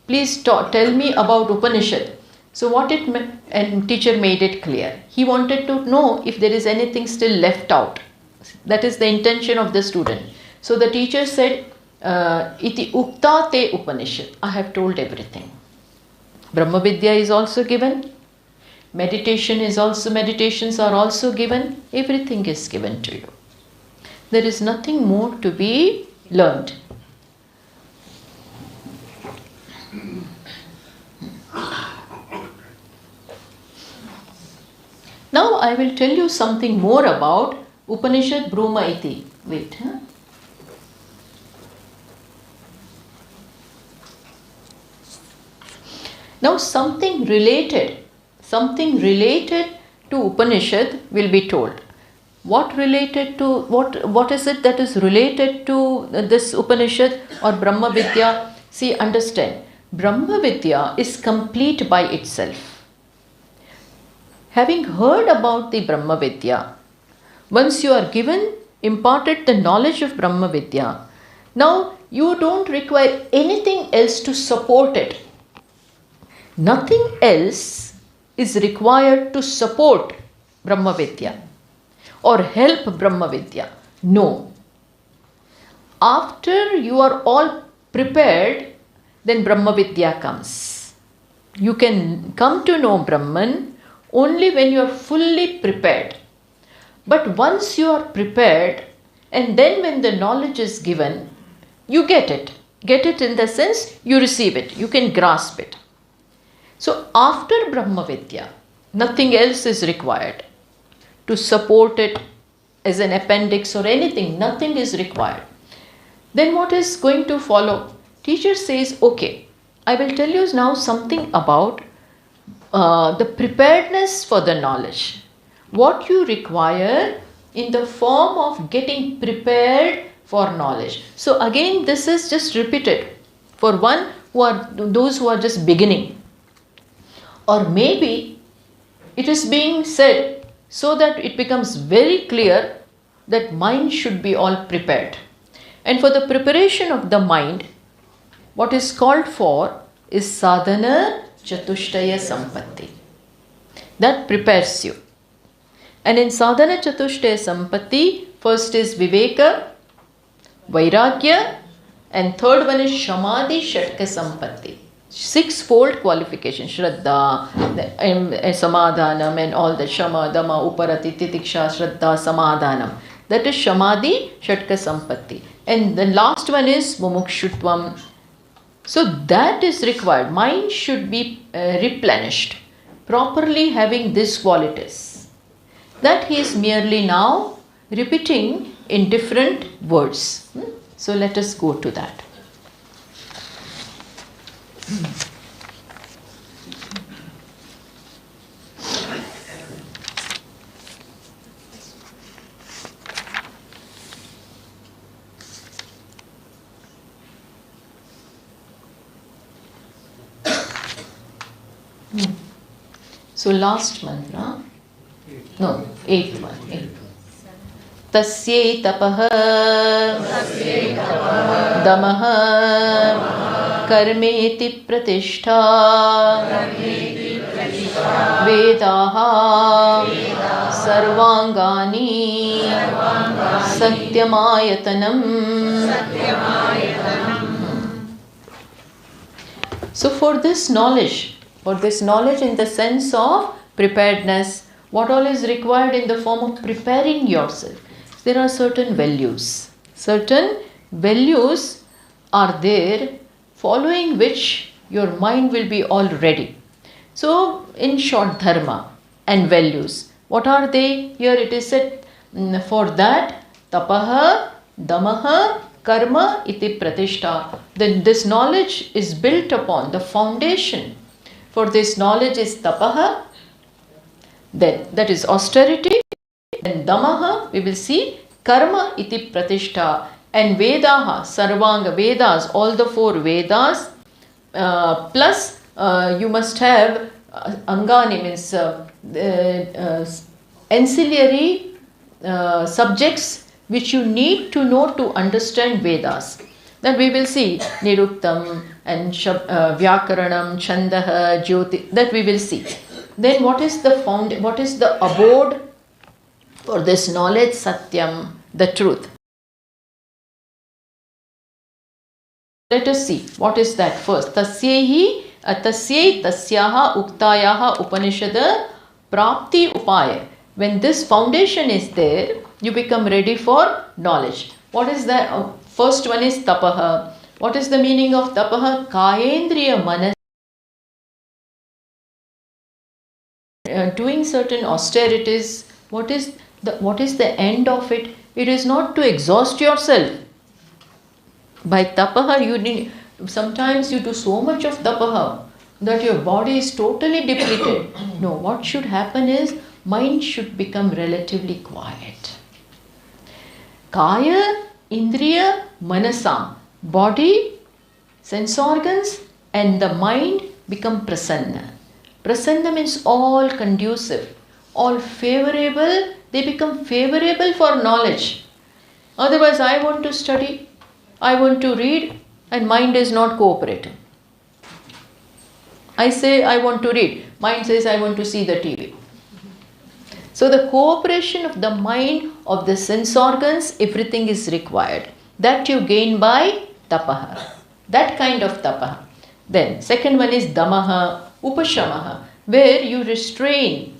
please tell me about Upanishad. So what it meant, and teacher made it clear. He wanted to know if there is anything still left out. That is the intention of the student. So the teacher said, Iti ukta te Upanishad. I have told everything. Brahma Vidya is also given. Meditations are also given. Everything is given to you. There is nothing more to be learned. Now I will tell you something more about Upanishad Brahma iti. Wait. Now something related to Upanishad will be told. What related to, what is it that is related to this Upanishad or Brahma Vidya? See, understand, Brahma Vidya is complete by itself. Having heard about the Brahma Vidya, once you are imparted the knowledge of Brahma Vidya, now you don't require anything else to support it. Nothing else is required to support Brahma Vidya or help Brahma Vidya. No. After you are all prepared, then Brahma Vidya comes. You can come to know Brahman only when you are fully prepared. But once you are prepared, and then when the knowledge is given, you get it. Get it in the sense you receive it. You can grasp it. So after Brahma Vidya, nothing else is required to support it as an appendix or anything. Nothing is required. Then what is going to follow? Teacher says, okay, I will tell you now something about the preparedness for the knowledge. What you require in the form of getting prepared for knowledge. So again, this is just repeated for those who are just beginning. Or maybe it is being said so that it becomes very clear that mind should be all prepared. And for the preparation of the mind, what is called for is sadhana chatushtaya sampatti. That prepares you. And in sadhana chatushtaya sampatti, first is viveka, vairagya, and third one is shamadhi shatka sampatti. 6-fold qualification, Shraddha, Samadhanam, and all the Shama, Dhamma, Uparati, Titiksha, Shraddha, Samadhanam. That is Shamadhi, Shatka Sampatti. And the last one is Mumukshutvam. So that is required. Mind should be replenished, properly having these qualities. That he is merely now repeating in different words. So let us go to that. So last mantra, no, eighth one. Tasye tapaha damaha karmeti pratishtha vedaha sarvangani satyamayatanam. So for this knowledge in the sense of preparedness, what all is required in the form of preparing yourself? There are certain values. Certain values are there, following which your mind will be all ready. So, in short, dharma and values. What are they? Here it is said, for that, tapaha, damaha, karma iti pratishta. Then this knowledge is built upon the foundation. For this knowledge is tapaha, then that is austerity. And damaha, we will see, karma iti pratishtha, and vedaha, sarvanga, Vedas, all the four Vedas, plus you must have angani, means ancillary subjects which you need to know to understand Vedas. That we will see, Niruktam and Vyakaranam, Chandaha, Jyoti, that we will see. Then what is the abode for this knowledge? Satyam, the truth. Let us see, what is that first? Tasyai tasyaha uktayaha upanishada prapti upaya. When this foundation is there, you become ready for knowledge. What is that? First one is tapaha. What is the meaning of tapaha? Kayendriya manas. Doing certain austerities. What is the end of it? It is not to exhaust yourself. By tapaha, sometimes you do so much of tapaha that your body is totally depleted. No, what should happen is mind should become relatively quiet. Kaya, indriya, manasam, body, sense organs and the mind become prasanna. Prasanna means all conducive, all favorable. They become favorable for knowledge. Otherwise, I want to study, I want to read, and mind is not cooperating. I say I want to read, mind says I want to see the TV. So the cooperation of the mind, of the sense organs, everything is required. That you gain by tapaha. That kind of tapaha. Then second one is damaha, upashamaha, where you restrain.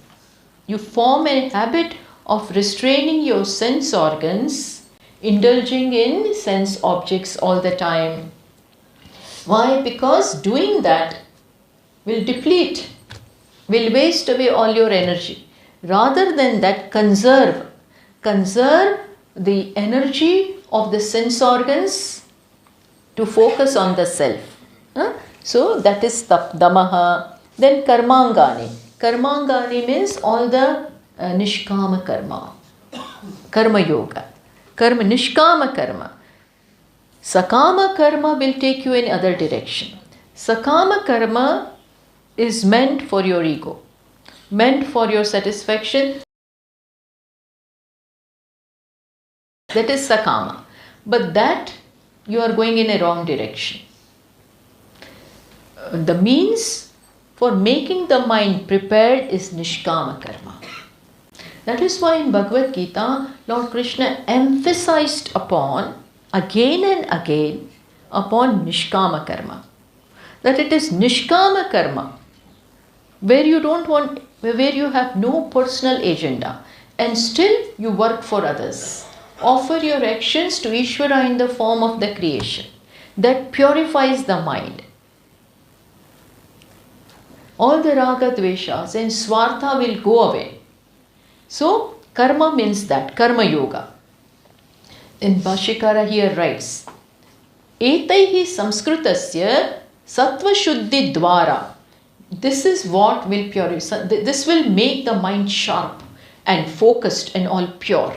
You form a habit of restraining your sense organs, indulging in sense objects all the time. Why? Because doing that will deplete, will waste away all your energy. Rather than that, conserve the energy of the sense organs to focus on the self. So that is damaha. Then karmangani. Karmangani means all the nishkama karma, karma yoga, karma, nishkama karma. Sakama karma will take you in other direction. Sakama karma is meant for your ego, meant for your satisfaction. That is sakama. But that you are going in a wrong direction. The means for making the mind prepared is nishkama karma. That is why in Bhagavad Gita, Lord Krishna emphasized upon, again and again, upon nishkama karma. That it is nishkama karma, where you have no personal agenda and still you work for others. Offer your actions to Ishvara in the form of the creation. That purifies the mind. All the raga dveshas and swartha will go away. So, karma means that, karma yoga. In Bhashikara here writes, Etaihi samskrutasya sattva shuddhi dvara. This is what will purify, this will make the mind sharp and focused and all pure.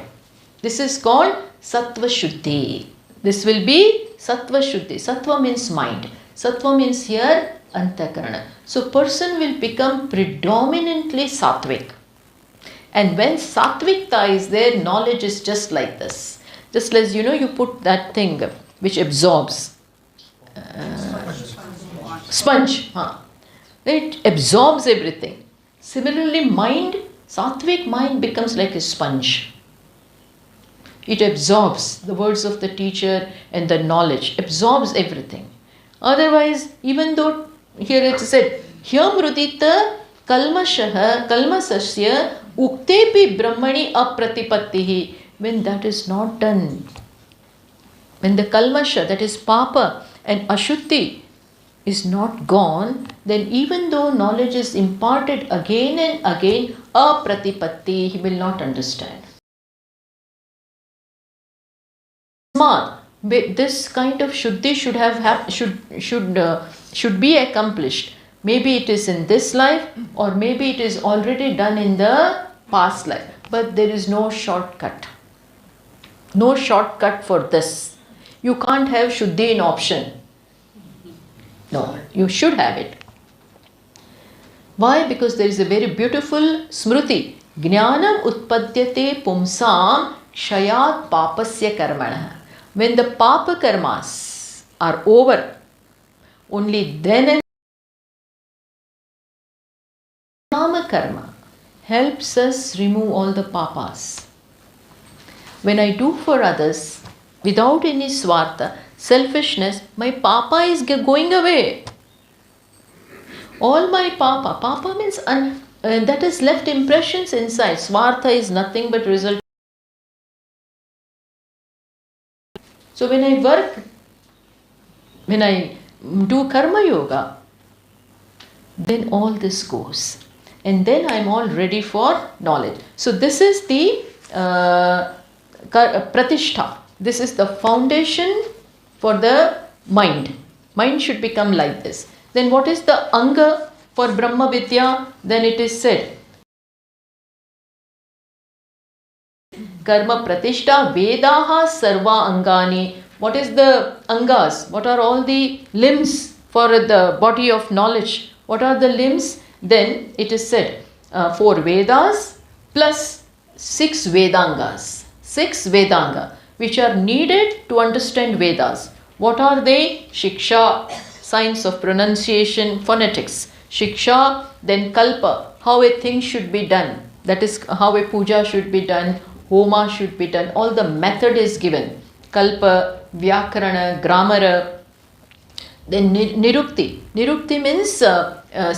This is called sattva shuddhi. This will be sattva shuddhi. Sattva means mind. Sattva means here antakarana. So person will become predominantly sattvic. And when sattvikta is there, knowledge is just like this. Just as you put that thing which absorbs. Sponge. It absorbs everything. Similarly, mind, sattvic mind becomes like a sponge. It absorbs the words of the teacher and the knowledge, absorbs everything. Otherwise, even though here it said, Hyamrudita kalmasasya uktepi brahmani apratipattihi. When that is not done, when the kalmasha, that is papa and ashuddhi, is not gone, then even though knowledge is imparted again and again, apratipatti, he will not understand. This kind of shuddhi should be accomplished. Maybe it is in this life, or maybe it is already done in the past life. But there is no shortcut. No shortcut for this. You can't have shuddhi in option. No, you should have it. Why? Because there is a very beautiful smruti. Jnanam utpadyate pumsam kshayat papasya karmana. When the papa karmas are over, only then and nama karma helps us remove all the papas. When I do for others without any swartha, selfishness, my papa is going away. All my papa means that has left impressions inside. Swartha is nothing but result. So when I work, when I do karma yoga, then all this goes. And then I am all ready for knowledge. So this is the pratishtha. This is the foundation for the mind. Mind should become like this. Then what is the anga for Brahma Vidya? Then it is said, Karma Pratishtha Vedaha Sarva Angani. What is the angas? What are all the limbs for the body of knowledge? What are the limbs? Then it is said, 4 Vedas plus 6 Vedangas. 6 Vedanga, which are needed to understand Vedas. What are they? Shiksha, science of pronunciation, phonetics. Shiksha, then Kalpa, how a thing should be done. That is how a puja should be done, homa should be done. All the method is given. Kalpa, Vyakarana, Grammar. Then Nirukti. Nirukti means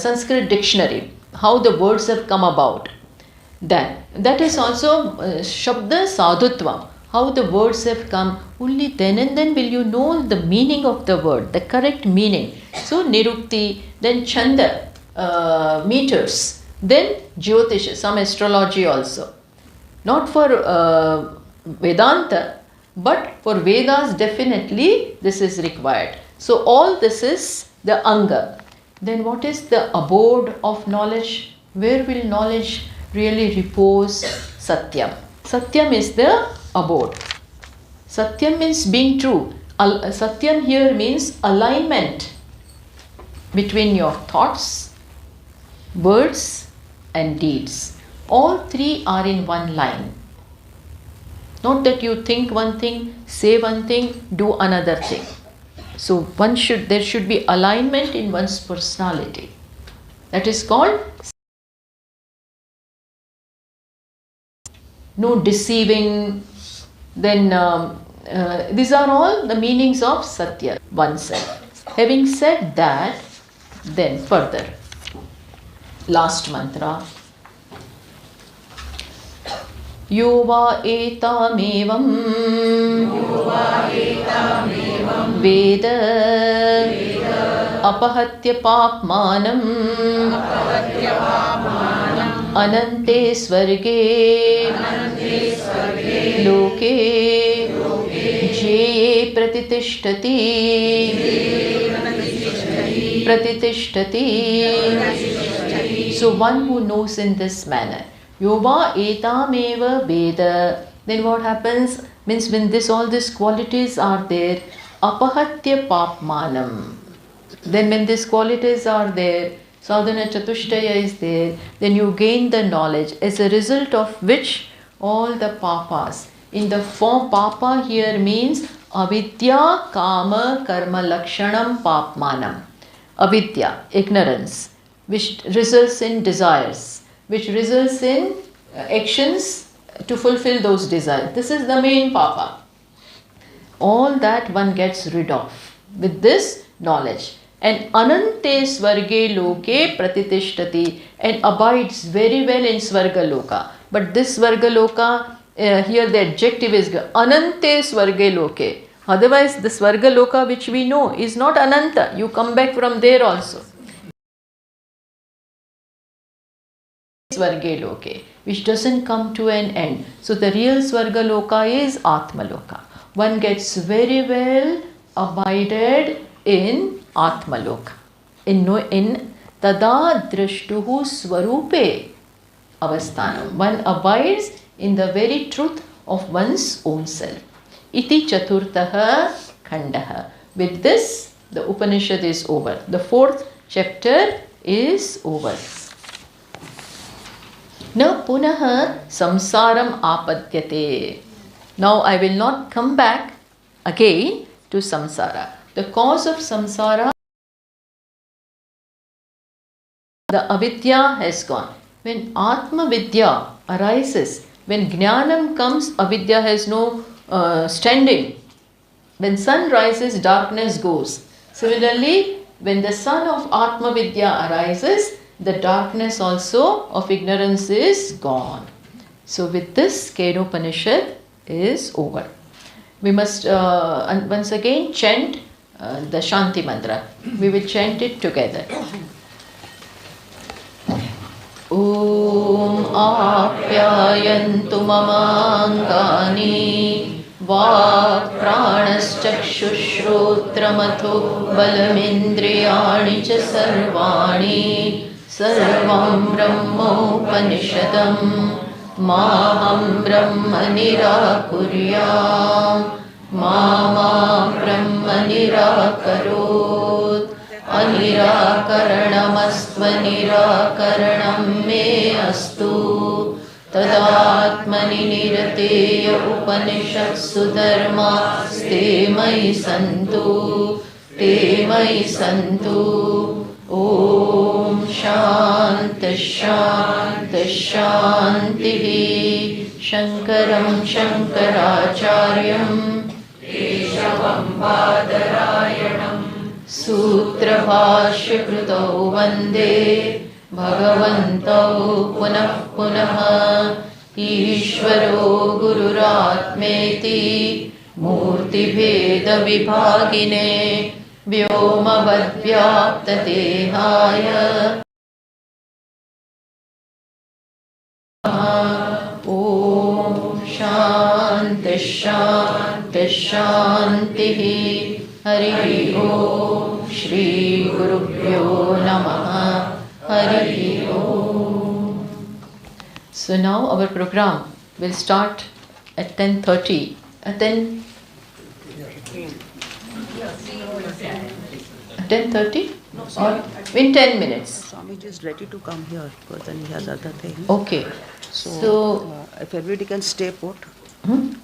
Sanskrit dictionary, how the words have come about. Then that is also Shabda Sadhutva, how the words have come. Only then and then will you know the meaning of the word, the correct meaning. So Nirukti, then Chanda, meters, then Jyotish, some astrology also. Not for Vedanta, but for Vedas definitely this is required. So all this is the Anga. Then what is the abode of knowledge? Where will knowledge really repose? Satyam. Satyam is the abode. Satyam means being true. Satyam here means alignment between your thoughts, words and deeds. All three are in one line. Not that you think one thing, say one thing, do another thing. So there should be alignment in one's personality. That is called no deceiving. Then these are all the meanings of Satya, oneself. Having said that, then further, last mantra. Yo va etamevam Veda apahatya papmanam anante swarge loke je pratitishthati. So one who knows in this manner, Yova etameva Veda. Then what happens? Means when all these qualities are there, apahatya papmanam. Then when these qualities are there, sadhana chatushtaya is there, then you gain the knowledge, as a result of which all the papas, in the form papa here means avidya kama karma lakshanam papmanam. Avidya, ignorance, which results in desires, which results in actions to fulfill those desires. This is the main papa. All that one gets rid of with this knowledge. And anante swarge loke pratitishthati, and abides very well in swarga loka. But this swarga loka, here the adjective is anante swarge loke. Otherwise the swarga loka which we know is not ananta. You come back from there also. Swarge loke, which doesn't come to an end. So the real swarga loka is atma loka. One gets very well abided in Atmaloka. In tada drashtuhu swarupe avasthanam. One abides in the very truth of one's own self. Iti chaturtaha khandaha. With this, the Upanishad is over. The 4th chapter is over. Na punaha samsaram apadyate. Now I will not come back again to samsara. The cause of samsara, the avidya has gone. When Atma Vidya arises, when Jnanam comes, avidya has no standing. When sun rises, darkness goes. Similarly, when the sun of Atma Vidya arises, the darkness also of ignorance is gone. So with this, Kenopanishad is over. We must once again chant the Shanti Mantra. We will chant it together. Om Apyayantu Mamangani Vak Pranaschakshushrotramatho Balamindriyani Cha Sarvani Sarvam Brahmopanishadam Maham Brahma Nirakuryam Mama Brahma Nirakarot Anirakaranamastva Nirakaranam Me Astu Tadatmani Nirateya Upanishadsu Dharma Ste Mai Santu Te Mai Santu Om Shanti Shanti Shanti Shankaram Shankaracharyam Keshavam Badarayanam Sutra Bhashya Krutau Vande Bhagavantau Punah Punah Ishvaro Gururatmeti Murti Bheda Vibhagine Vyoma Vadvyapta Dehaya Om Shanti Shanti Shanti Hari Om Shri Gurubhyo Namaha Hari Om. So now our program will start at 10:30. At 10:30 or in 10 minutes. Swamiji is ready to come here because then he has other things. Okay. So if everybody can stay put,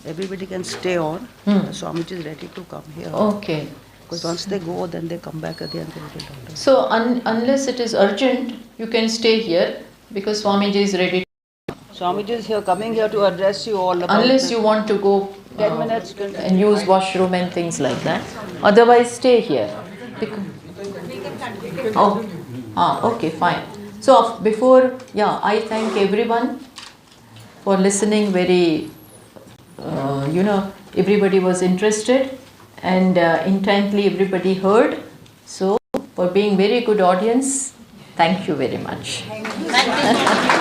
everybody can stay on. Swamiji is ready to come here. Okay. Because once they go, then they come back again. They will talk. So unless it is urgent, you can stay here because Swamiji is ready. Swamiji is here, coming here to address you all. About Unless you want to go 10 minutes and use washroom and things like that. Otherwise, stay here. Okay, fine. So before, I thank everyone for listening very, everybody was interested and intently everybody heard. So for being very good audience, thank you very much. Thank you.